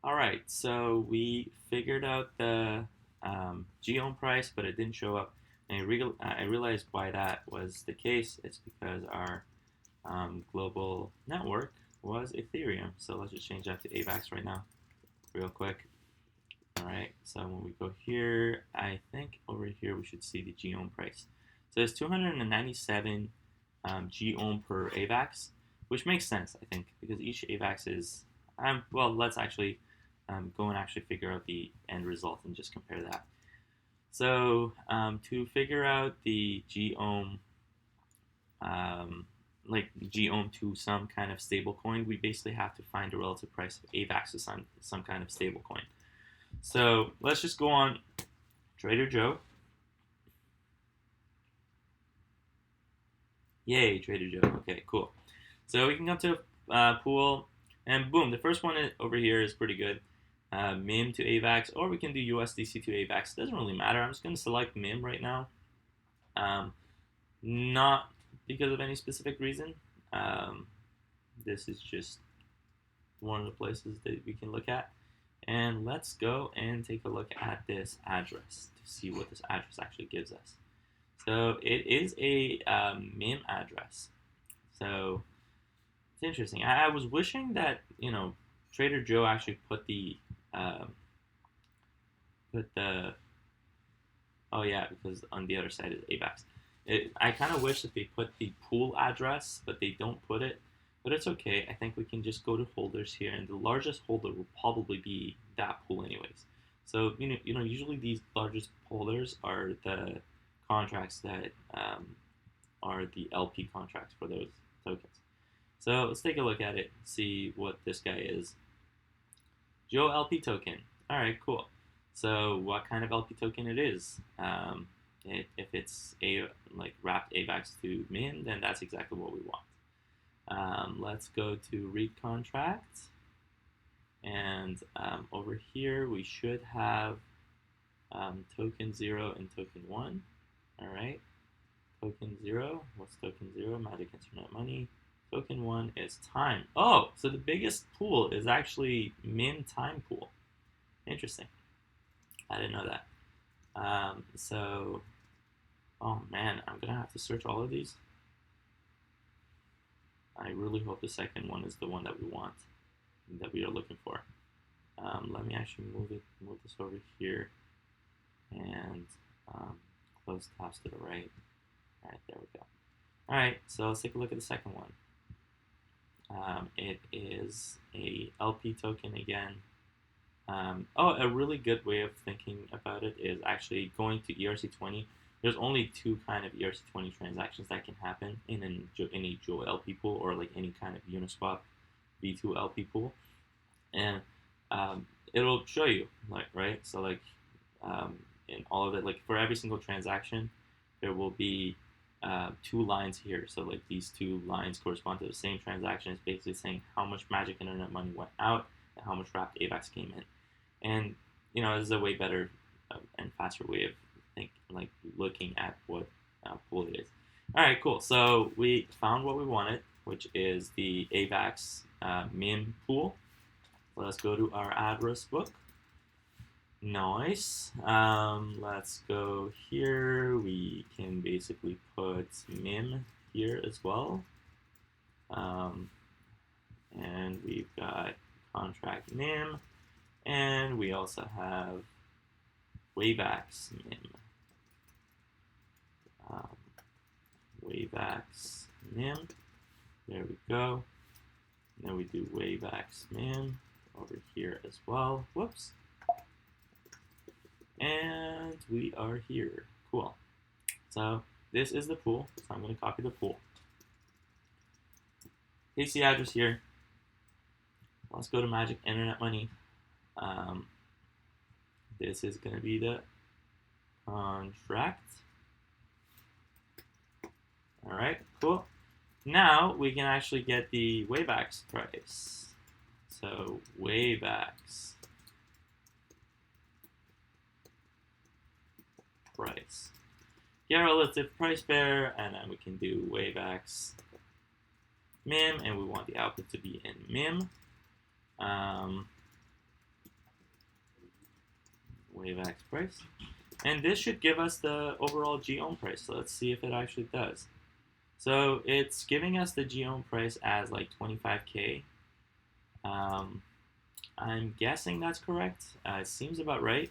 All right, so we figured out the gOhm price, but it didn't show up. And I realized why that was the case. It's because our global network was Ethereum. So let's just change that to AVAX right now, real quick. All right, so when we go here, I think over here we should see the gOhm price. So it's 297 gOhm per AVAX, which makes sense, I think, because each AVAX is, well, let's actually go and actually figure out the end result and just compare that. So to figure out the gOhm, like gOhm to some kind of stable coin, we basically have to find the relative price of AVAX to some kind of stable coin. So let's just go on Trader Joe. Yay, Trader Joe. Okay, cool. So we can come to pool, and boom, the first one over here is pretty good. MIM to AVAX, or we can do USDC to AVAX. Doesn't really matter. I'm just going to select MIM right now. Not because of any specific reason. This is just one of the places that we can look at. And let's go and take a look at this address to see what this address actually gives us. So it is a MIM address. So it's interesting. I was wishing that Trader Joe actually put the oh yeah, because on the other side is AVAX. I kind of wish that they put the pool address, but they don't put it. But it's okay. I think we can just go to holders here, and the largest holder will probably be that pool anyways. So usually these largest holders are the contracts that are the LP contracts for those tokens. So let's take a look at it, see what this guy is. Joe LP token. All right, cool. So what kind of LP token it is? If it's wrapped AVAX to MIM, then that's exactly what we want. Let's go to read contract, and over here we should have token 0 and token 1. All right, token 0. What's token 0? Magic Internet Money. Token 1 is time. Oh, so the biggest pool is actually MIM time pool. Interesting. I didn't know that. So, oh man, I'm gonna have to search all of these. I really hope the second one is the one that we want, that we are looking for. Let me actually move this over here, and close tabs to the right. All right, there we go. All right, so let's take a look at the second one. It is a LP token again. A really good way of thinking about it is actually going to ERC20. There's only two kind of ERC20 transactions that can happen in a Joe LP pool, or like any kind of Uniswap V2 LP pool, and it'll show you right. So in all of it, like for every single transaction, there will be two lines here. So like these two lines correspond to the same transaction. It's basically saying how much Magic Internet Money went out and how much wrapped AVAX came in. And this is a way better and faster way of looking at what pool it is. All right, cool. So we found what we wanted, which is the AVAX MIM pool. So let's go to our address book. Nice. Let's go here. We can basically put MIM here as well. And we've got contract MIM. And we also have WAVAX MIM. WAVAX MIM. There we go. And then we do WAVAX MIM over here as well. Whoops. And we are here. Cool. So this is the pool. So I'm going to copy the pool. Paste the address here. Let's go to Magic Internet Money. This is going to be the contract. All right, cool. Now we can actually get the WAVAX price. So WAVAX price. Get relative price pair, and then we can do WAVAX MIM, and we want the output to be in MIM. WAVAX price. And this should give us the overall gOhm price. So let's see if it actually does. So it's giving us the gOhm price as like 25K. I'm guessing that's correct. It seems about right.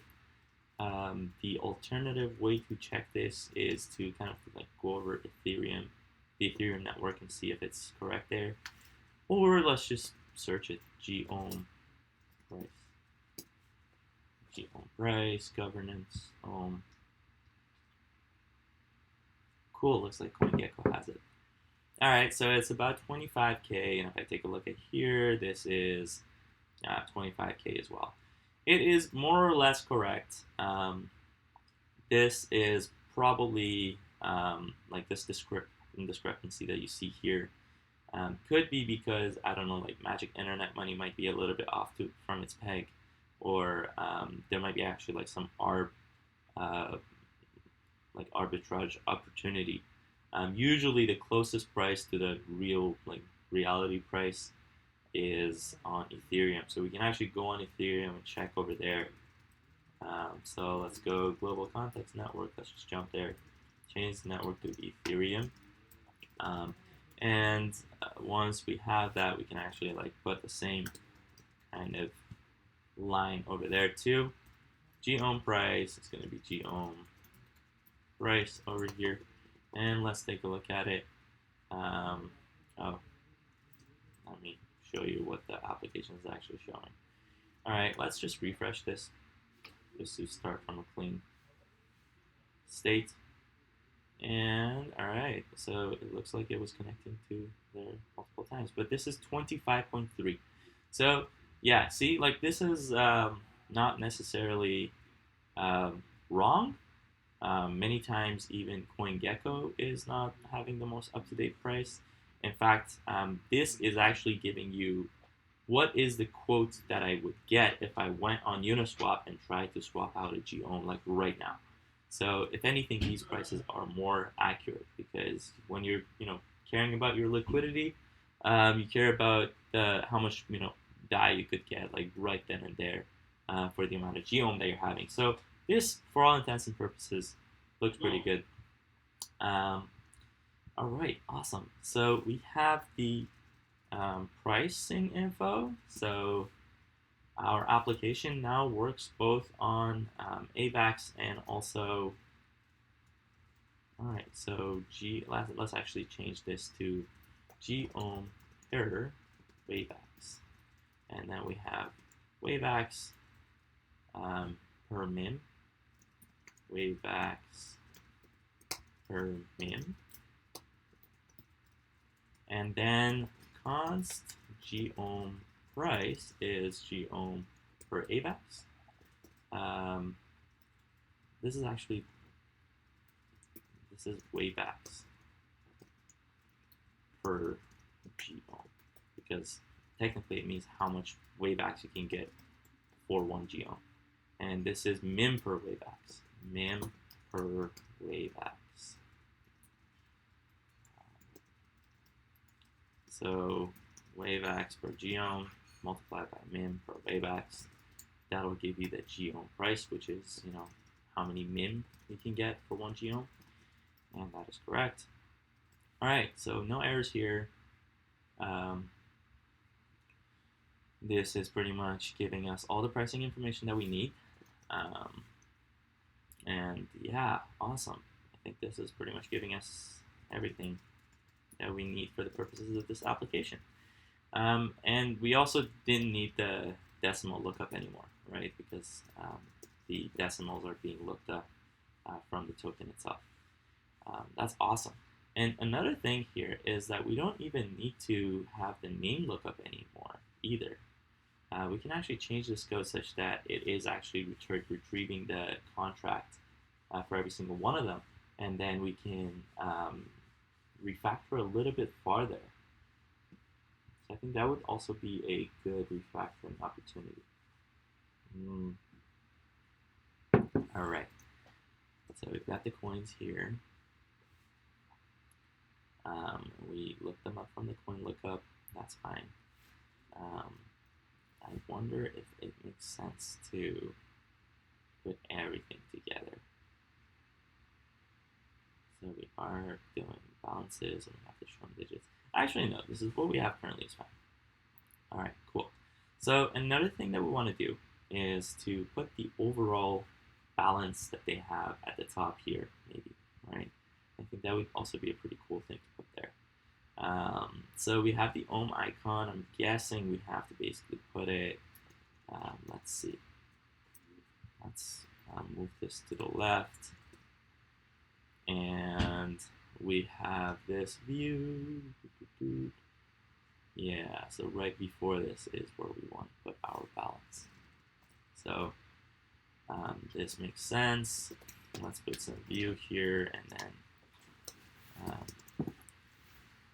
The alternative way to check this is to kind of like go over Ethereum, the Ethereum network, and see if it's correct there. Or let's just search it, gOhm price. gOhm price, governance, ohm. Cool, looks like CoinGecko has it. All right, so it's about 25K, and if I take a look at here, this is 25K as well. It is more or less correct. This is probably like this discrepancy that you see here could be because, I don't know, like Magic Internet Money might be a little bit off from its peg, or there might be actually like some like arbitrage opportunity. Usually the closest price to the real like reality price is on Ethereum. So we can actually go on Ethereum and check over there. So let's go global context network. Let's just jump there. Change the network to Ethereum. And once we have that, we can actually like put the same kind of line over there too. gOhm price, it's going to be gOhm price over here. And let's take a look at it. Oh, let me show you what the application is actually showing. All right, let's just refresh this just to start from a clean state. And all right, so it looks like it was connecting to there multiple times, but this is 25.3. So yeah, see, like this is not necessarily wrong. Many times even CoinGecko is not having the most up-to-date price. In fact, this is actually giving you what is the quote that I would get if I went on Uniswap and tried to swap out a gOhm like right now. So if anything, these prices are more accurate because when you're caring about your liquidity, you care about how much DAI you could get like right then and there for the amount of gOhm that you're having. So this, for all intents and purposes, looks pretty good. All right, awesome. So we have the pricing info. So our application now works both on AVAX and also. All right, so let's actually change this to gOhm per WAVAX, and then we have WAVAX per MIM, WAVAX per MIM, and then const gOhm price is gOhm per AVAX. This is WAVAX per gOhm because technically it means how much WAVAX you can get for one gOhm. And this is MIM per WAVAX. MIM per WAVAX. So WAVAX per gOhm multiplied by MIM per WAVAX. That'll give you the gOhm price, which is how many MIM you can get for one gOhm, and that is correct. All right, so no errors here. This is pretty much giving us all the pricing information that we need. And yeah, awesome. I think this is pretty much giving us everything that we need for the purposes of this application. And we also didn't need the decimal lookup anymore, right? Because the decimals are being looked up from the token itself. That's awesome. And another thing here is that we don't even need to have the name lookup anymore either. We can actually change this code such that it is actually retrieving the contract for every single one of them, and then we can refactor a little bit farther. So I think that would also be a good refactoring opportunity. All right. So we've got the coins here. We looked them up from the coin lookup. That's fine. I wonder if it makes sense to put everything together. So we are doing balances and we have to show them digits. Actually, no, this is what we have currently is fine. All right, cool. So another thing that we want to do is to put the overall balance that they have at the top here, maybe, right? I think that would also be a pretty cool thing to put there. So we have the ohm icon. I'm guessing we have to basically put it, let's see. Let's move this to the left. And we have this view. Yeah, so right before this is where we want to put our balance. So this makes sense. Let's put some view here and then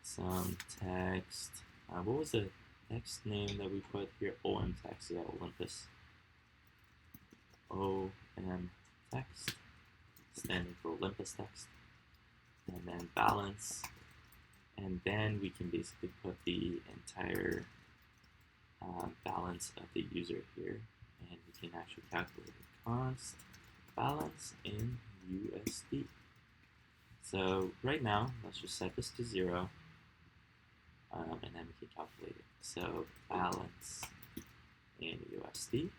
some text. What was the text name that we put here? OM text, yeah, Olympus. OM text, standing for Olympus text. And then balance. And then we can basically put the entire balance of the user here. And we can actually calculate the const balance in USD. So right now, let's just set this to 0. And then we can calculate it. So balance in USD.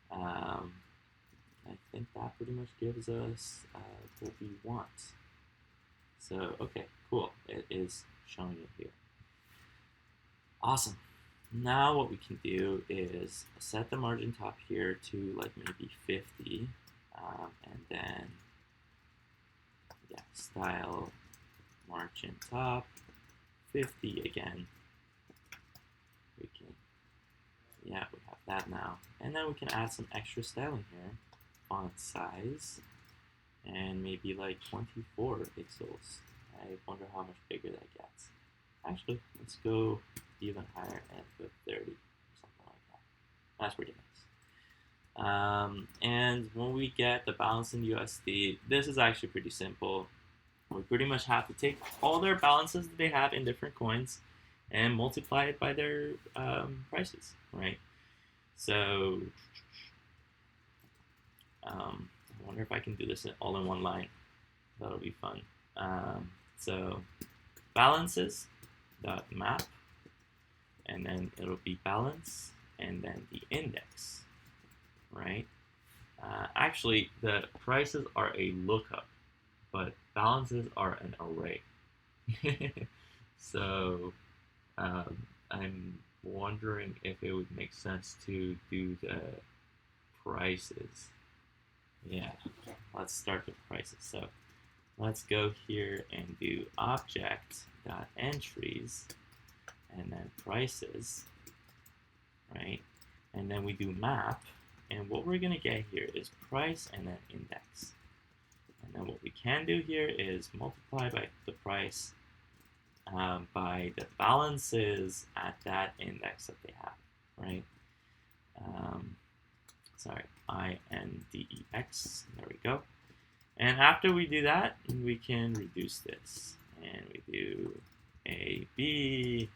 I think that pretty much gives us what we want. So, okay, cool. It is showing it here. Awesome. Now what we can do is set the margin top here to like maybe 50. And then, yeah, style margin top 50 again. We can, yeah, we have that now. And then we can add some extra styling here. Font size. And maybe like 24 pixels. I wonder how much bigger that gets. Actually, let's go even higher and put 30 or something like that. That's pretty nice. And when we get the balance in USD, this is actually pretty simple. We pretty much have to take all their balances that they have in different coins and multiply it by their prices, right? So, I wonder if I can do this all in one line. That'll be fun. So balances dot map, and then it'll be balance, and then the index, right? Actually, the prices are a lookup, but balances are an array. So I'm wondering if it would make sense to do the prices. Yeah, let's start with prices. So let's go here and do object.entries and then prices, right? And then we do map, and what we're gonna get here is price and then index. And then what we can do here is multiply by the price by the balances at that index that they have, right? Sorry, INDEX, there we go. And after we do that, we can reduce this. And we do AB,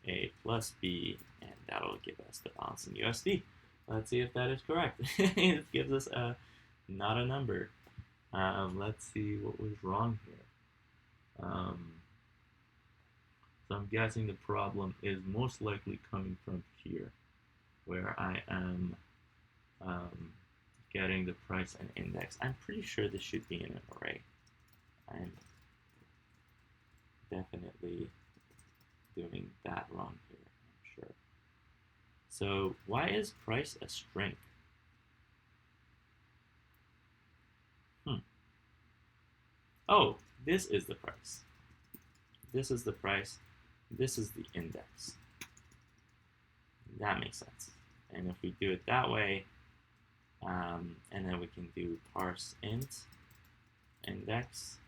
A plus B, and that'll give us the balance in USD. Let's see if that is correct. It gives us not a number. Let's see what was wrong here. So I'm guessing the problem is most likely coming from here, where I am getting the price and index. I'm pretty sure this should be in an array. I'm definitely doing that wrong here, I'm sure. So why is price a string? Oh, this is the price. This is the price. This is the index. That makes sense. And if we do it that way, and then we can do parse int index,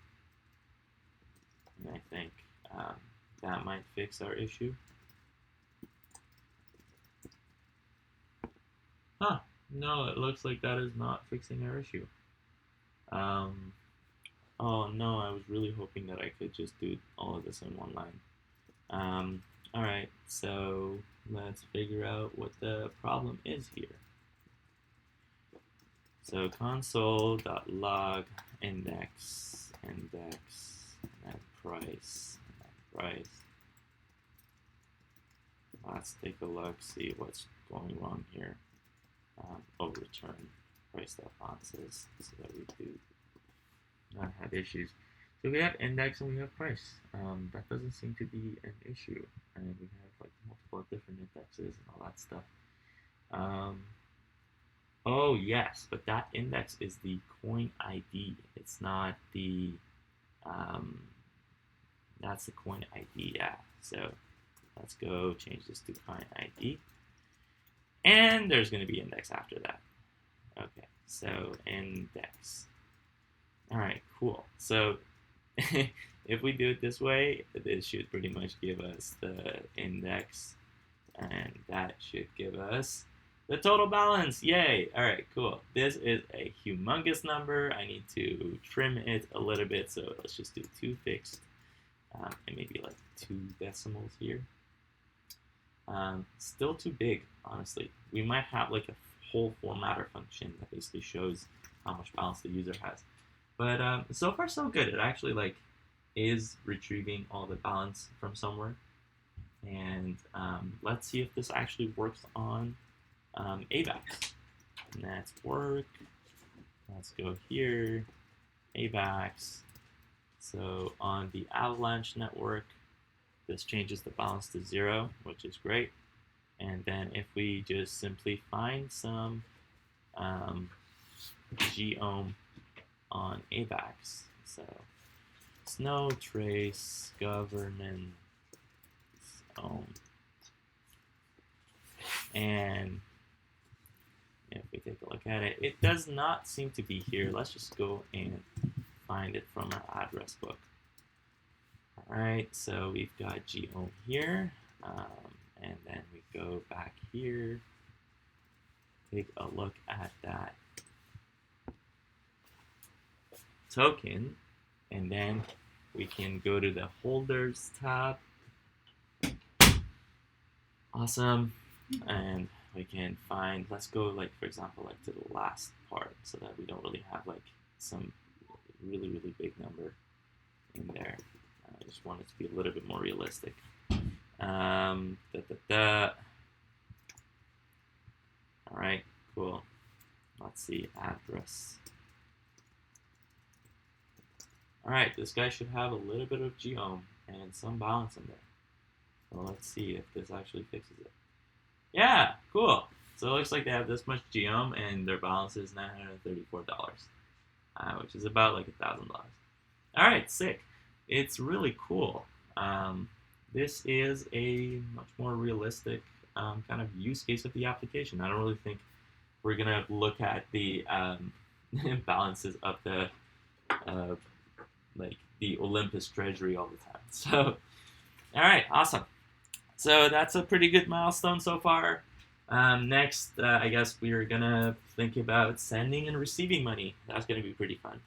and I think that might fix our issue. Huh, no, it looks like that is not fixing our issue. Oh no, I was really hoping that I could just do all of this in one line. Alright, so let's figure out what the problem is here. So console.log index net price. Let's take a look, see what's going wrong here. Return price.balances so that we do not have issues. So we have index and we have price. That doesn't seem to be an issue. And we have like multiple different indexes and all that stuff. Oh yes, but that index is the coin ID. It's not the, that's the coin ID, yeah. So let's go change this to coin ID. And there's going to be index after that. Okay, so index. All right, cool. So if we do it this way, this should pretty much give us the index, and that should give us the total balance. Yay! All right, cool. This is a humongous number. I need to trim it a little bit, so let's just do 2 fixed and maybe like 2 decimals here. Still too big, honestly. We might have like a whole formatter function that basically shows how much balance the user has. But so far so good. It actually like is retrieving all the balance from somewhere. And let's see if this actually works on AVAX. Network. Let's go here. AVAX. So on the Avalanche network, this changes the balance to 0, which is great. And then if we just simply find some gOhm on AVAX, so snow trace governance ohm, and if we take a look at it, it does not seem to be here. Let's just go and find it from our address book. All right, so we've got gOhm here, and then we go back here, take a look at that token, and then we can go to the holders tab. Awesome. And we can find, let's go like, for example, like to the last part so that we don't really have like some really, really big number in there. I just want it to be a little bit more realistic. All right, cool. Let's see, address. All right, this guy should have a little bit of gOhm and some balance in there. So let's see if this actually fixes it. Yeah, cool. So it looks like they have this much gOhm and their balance is $934, which is about like $1,000. All right, sick. It's really cool. This is a much more realistic kind of use case of the application. I don't really think we're gonna look at the balances of the like the Olympus treasury all the time. So, all right, awesome. So that's a pretty good milestone so far. Next, I guess we're gonna think about sending and receiving money. That's gonna be pretty fun.